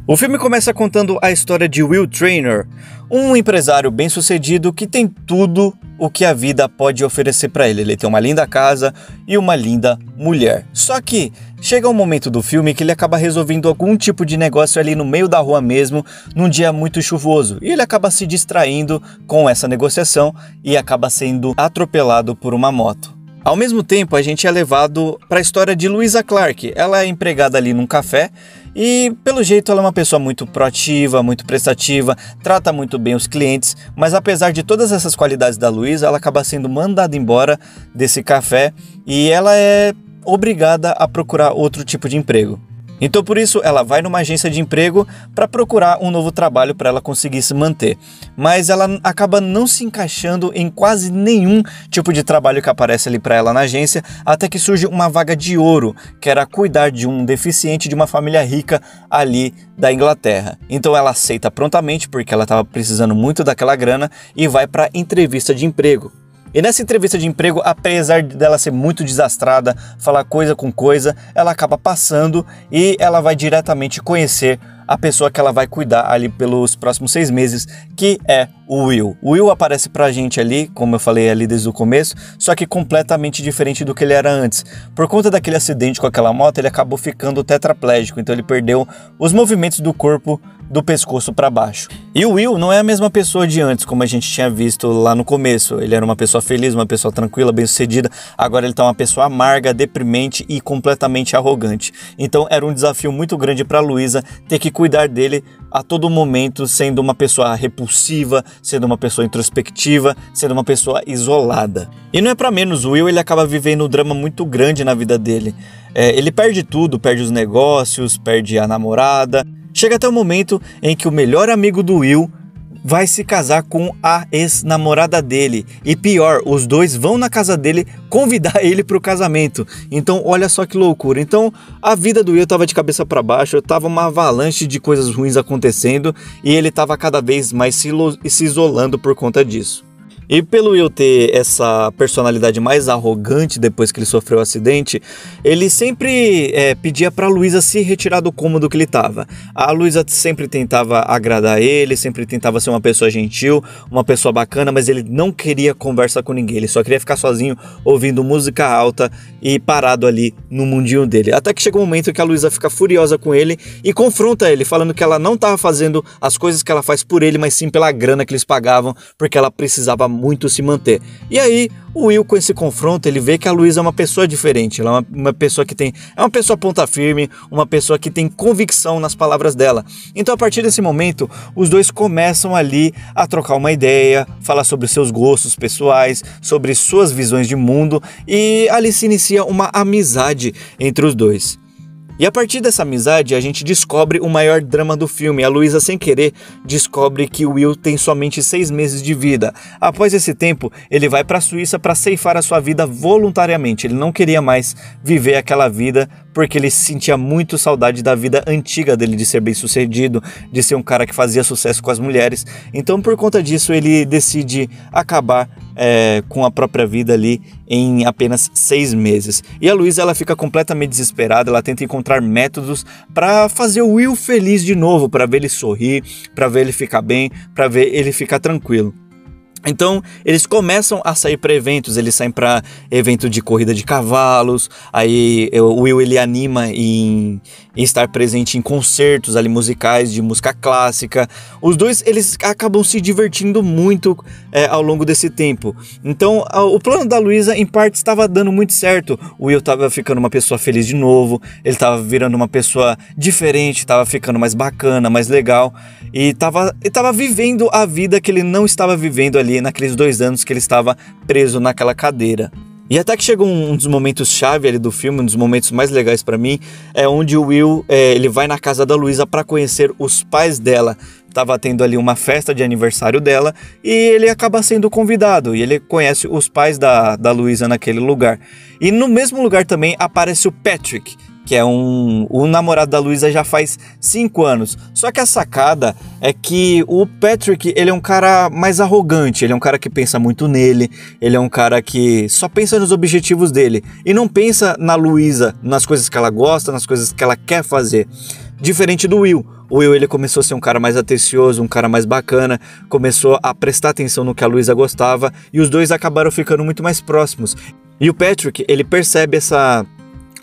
O filme começa contando a história de Will Traynor, um empresário bem-sucedido que tem tudo o que a vida pode oferecer para ele. Ele tem uma linda casa e uma linda mulher. Só que chega um momento do filme que ele acaba resolvendo algum tipo de negócio ali no meio da rua mesmo, num dia muito chuvoso. E ele acaba se distraindo com essa negociação e acaba sendo atropelado por uma moto. Ao mesmo tempo, a gente é levado para a história de Louisa Clark. Ela é empregada ali num café e, pelo jeito, ela é uma pessoa muito proativa, muito prestativa, trata muito bem os clientes, mas apesar de todas essas qualidades da Louisa, ela acaba sendo mandada embora desse café e ela é obrigada a procurar outro tipo de emprego. Então, por isso, ela vai numa agência de emprego para procurar um novo trabalho para ela conseguir se manter. Mas ela acaba não se encaixando em quase nenhum tipo de trabalho que aparece ali para ela na agência, até que surge uma vaga de ouro, que era cuidar de um deficiente de uma família rica ali da Inglaterra. Então ela aceita prontamente, porque ela estava precisando muito daquela grana, e vai para a entrevista de emprego. E nessa entrevista de emprego, apesar dela ser muito desastrada, falar coisa com coisa, ela acaba passando e ela vai diretamente conhecer a pessoa que ela vai cuidar ali pelos próximos 6 meses, que é o Will. O Will aparece pra gente ali, como eu falei ali desde o começo, só que completamente diferente do que ele era antes. Por conta daquele acidente com aquela moto, ele acabou ficando tetraplégico, então ele perdeu os movimentos do corpo do pescoço para baixo. E o Will não é a mesma pessoa de antes, como a gente tinha visto lá no começo. Ele era uma pessoa feliz, uma pessoa tranquila, bem-sucedida. Agora ele tá uma pessoa amarga, deprimente e completamente arrogante. Então era um desafio muito grande para Louisa ter que cuidar dele a todo momento, sendo uma pessoa repulsiva, sendo uma pessoa introspectiva, sendo uma pessoa isolada. E não é para menos, o Will ele acaba vivendo um drama muito grande na vida dele. Ele perde tudo, perde os negócios, perde a namorada. Chega até o momento em que o melhor amigo do Will vai se casar com a ex-namorada dele. E pior, os dois vão na casa dele convidar ele para o casamento. Então olha só que loucura. Então a vida do Will estava de cabeça para baixo, estava uma avalanche de coisas ruins acontecendo e ele estava cada vez mais se isolando por conta disso. E pelo Will ter essa personalidade mais arrogante depois que ele sofreu o acidente, ele sempre pedia para a Louisa se retirar do cômodo que ele estava. A Louisa sempre tentava agradar ele, sempre tentava ser uma pessoa gentil, uma pessoa bacana, mas ele não queria conversa com ninguém, ele só queria ficar sozinho ouvindo música alta e parado ali no mundinho dele. Até que chega um momento que a Louisa fica furiosa com ele e confronta ele, falando que ela não estava fazendo as coisas que ela faz por ele, mas sim pela grana que eles pagavam, porque ela precisava muito se manter. E aí o Will, com esse confronto, ele vê que a Louisa é uma pessoa diferente, ela é uma pessoa que é uma pessoa ponta firme, uma pessoa que tem convicção nas palavras dela. Então a partir desse momento, os dois começam ali a trocar uma ideia, falar sobre seus gostos pessoais, sobre suas visões de mundo, e ali se inicia uma amizade entre os dois. E a partir dessa amizade, a gente descobre o maior drama do filme. A Louisa, sem querer, descobre que o Will tem somente 6 meses de vida. Após esse tempo, ele vai para a Suíça para ceifar a sua vida voluntariamente. Ele não queria mais viver aquela vida porque ele sentia muito saudade da vida antiga dele, de ser bem-sucedido, de ser um cara que fazia sucesso com as mulheres. Então, por conta disso, ele decide acabar com a própria vida ali em apenas 6 meses. E a Louisa, ela fica completamente desesperada, ela tenta encontrar métodos para fazer o Will feliz de novo, para ver ele sorrir, para ver ele ficar bem, para ver ele ficar tranquilo. Então eles começam a sair para eventos, eles saem para evento de corrida de cavalos, aí o Will ele anima em estar presente em concertos ali musicais de música clássica. Os dois eles acabam se divertindo muito ao longo desse tempo. Então o plano da Louisa em parte estava dando muito certo. O Will estava ficando uma pessoa feliz de novo, ele estava virando uma pessoa diferente, estava ficando mais bacana, mais legal e estava vivendo a vida que ele não estava vivendo ali naqueles 2 anos que ele estava preso naquela cadeira. E até que chegou um dos momentos chave ali do filme, um dos momentos mais legais pra mim, é onde o Will ele vai na casa da Louisa para conhecer os pais dela. Tava tendo ali uma festa de aniversário dela e ele acaba sendo convidado e ele conhece os pais da Louisa naquele lugar. E no mesmo lugar também aparece o Patrick, que é o namorado da Louisa já faz 5 anos. Só que a sacada é que o Patrick, ele é um cara mais arrogante, ele é um cara que pensa muito nele, ele é um cara que só pensa nos objetivos dele e não pensa na Louisa, nas coisas que ela gosta, nas coisas que ela quer fazer. Diferente do Will. o Will ele começou a ser um cara mais atencioso, um cara mais bacana, começou a prestar atenção no que a Luísa gostava e os dois acabaram ficando muito mais próximos. E o Patrick, ele percebe essa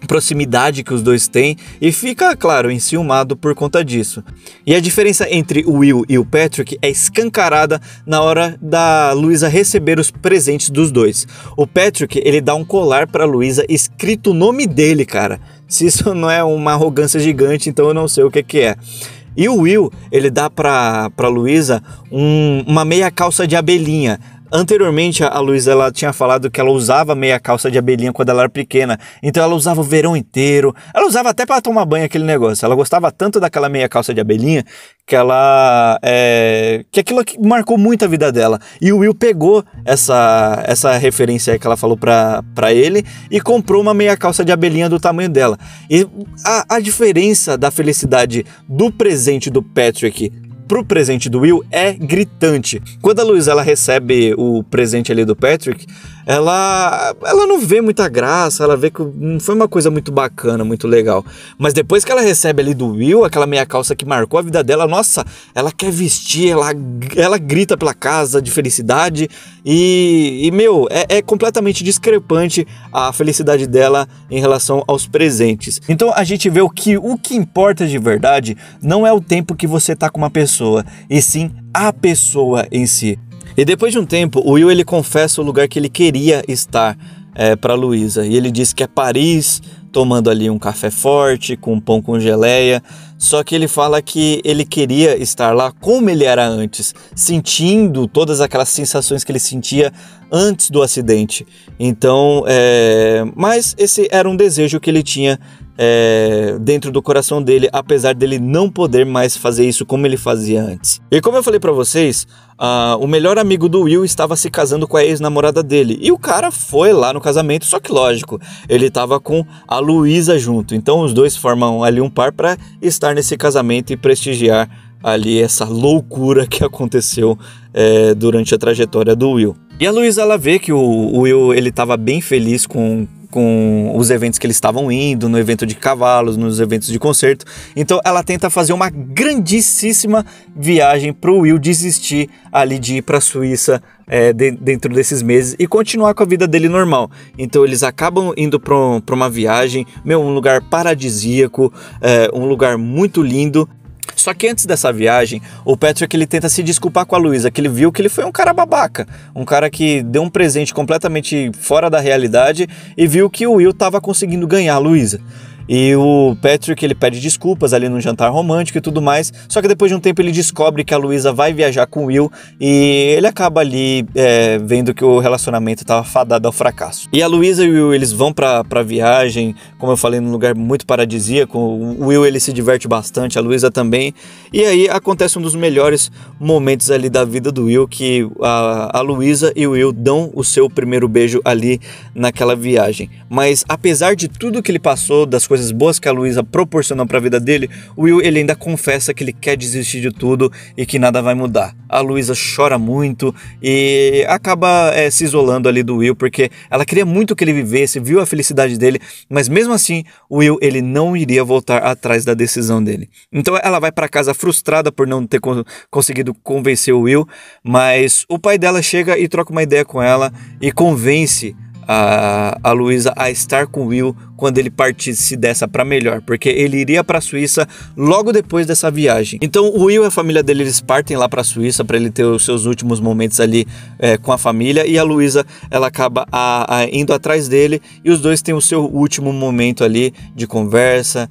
proximidade que os dois têm e fica, claro, enciumado por conta disso. E a diferença entre o Will e o Patrick é escancarada na hora da Luísa receber os presentes dos dois. O Patrick, ele dá um colar pra Luísa escrito o nome dele, cara. Se isso não é uma arrogância gigante, então eu não sei o que é. E o Will, ele dá pra Luísa uma meia calça de abelhinha. Anteriormente, a Luísa ela tinha falado que ela usava meia calça de abelhinha quando ela era pequena. Então ela usava o verão inteiro. Ela usava até para tomar banho aquele negócio. Ela gostava tanto daquela meia calça de abelhinha que ela... que aquilo marcou muito a vida dela. E o Will pegou essa referência aí que ela falou pra ele e comprou uma meia calça de abelhinha do tamanho dela. E a diferença da felicidade do presente do Patrick pro presente do Will é gritante. Quando a Luísa ela recebe o presente ali do Patrick, ela não vê muita graça, ela vê que não foi uma coisa muito bacana, muito legal. Mas depois que ela recebe ali do Will, aquela meia calça que marcou a vida dela, nossa, ela quer vestir, ela grita pela casa de felicidade e meu, é completamente discrepante a felicidade dela em relação aos presentes. Então a gente vê o que importa de verdade não é o tempo que você tá com uma pessoa, e sim a pessoa em si. E depois de um tempo, o Will ele confessa o lugar que ele queria estar para Luísa. E ele diz que é Paris, tomando ali um café forte, com pão com geleia. Só que ele fala que ele queria estar lá como ele era antes, sentindo todas aquelas sensações que ele sentia antes do acidente. Então, mas esse era um desejo que ele tinha dentro do coração dele, apesar dele não poder mais fazer isso como ele fazia antes. E como eu falei pra vocês, o melhor amigo do Will estava se casando com a ex-namorada dele, e o cara foi lá no casamento, só que lógico, ele estava com a Luísa junto, então os dois formam ali um par para estar nesse casamento e prestigiar ali essa loucura que aconteceu durante a trajetória do Will. E a Luísa ela vê que o Will ele estava bem feliz com os eventos que eles estavam indo, no evento de cavalos, nos eventos de concerto. Então ela tenta fazer uma grandíssima viagem pro Will desistir ali de ir pra Suíça dentro desses meses e continuar com a vida dele normal. Então eles acabam indo pra uma viagem, um lugar paradisíaco, um lugar muito lindo. Só que antes dessa viagem, o Patrick ele tenta se desculpar com a Luísa, que ele viu que ele foi um cara babaca, um cara que deu um presente completamente fora da realidade e viu que o Will estava conseguindo ganhar a Luísa. E o Patrick ele pede desculpas ali no jantar romântico e tudo mais, só que depois de um tempo ele descobre que a Luísa vai viajar com o Will e ele acaba ali vendo que o relacionamento estava fadado ao fracasso. E a Luísa e o Will eles vão pra viagem, como eu falei, num lugar muito paradisíaco. O Will ele se diverte bastante, a Luísa também, e aí acontece um dos melhores momentos ali da vida do Will, que a Luísa e o Will dão o seu primeiro beijo ali naquela viagem. Mas apesar de tudo que ele passou, das coisas boas que a Luísa proporcionou para a vida dele, o Will ele ainda confessa que ele quer desistir de tudo e que nada vai mudar. A Luísa chora muito e acaba se isolando ali do Will, porque ela queria muito que ele vivesse, viu a felicidade dele, mas mesmo assim o Will ele não iria voltar atrás da decisão dele. Então ela vai para casa frustrada por não ter conseguido convencer o Will, mas o pai dela chega e troca uma ideia com ela e convence a Luísa a estar com o Will quando ele partisse dessa para melhor, porque ele iria para a Suíça logo depois dessa viagem. Então o Will e a família dele eles partem lá para a Suíça para ele ter os seus últimos momentos ali com a família, e a Luísa ela acaba indo atrás dele e os dois têm o seu último momento ali de conversa,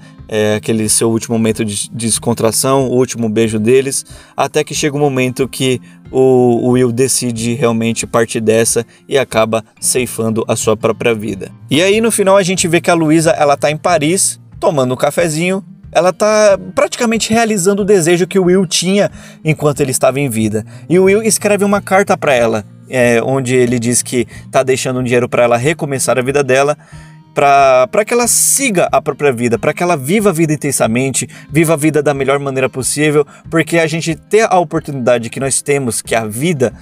aquele seu último momento de descontração, o último beijo deles, até que chega um momento que o Will decide realmente partir dessa e acaba ceifando a sua própria vida. E aí no final a gente vê que a Luísa ela tá em Paris tomando um cafezinho, ela tá praticamente realizando o desejo que o Will tinha enquanto ele estava em vida. E o Will escreve uma carta para ela, onde ele diz que tá deixando um dinheiro para ela recomeçar a vida dela, para que ela siga a própria vida, para que ela viva a vida intensamente, viva a vida da melhor maneira possível, porque a gente ter a oportunidade que nós temos, que é a vida,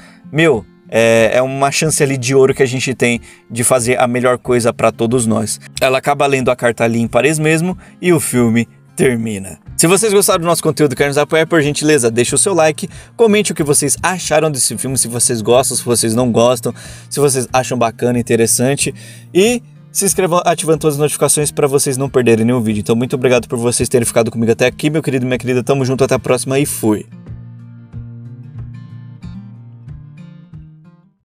é uma chance ali de ouro que a gente tem de fazer a melhor coisa para todos nós. Ela acaba lendo a carta ali em Paris mesmo e o filme termina. Se vocês gostaram do nosso conteúdo e querem nos apoiar, por gentileza, deixa o seu like, comente o que vocês acharam desse filme, se vocês gostam, se vocês não gostam, se vocês acham bacana, interessante, e se inscrevam ativando todas as notificações para vocês não perderem nenhum vídeo. Então muito obrigado por vocês terem ficado comigo até aqui, meu querido e minha querida, tamo junto, até a próxima e fui!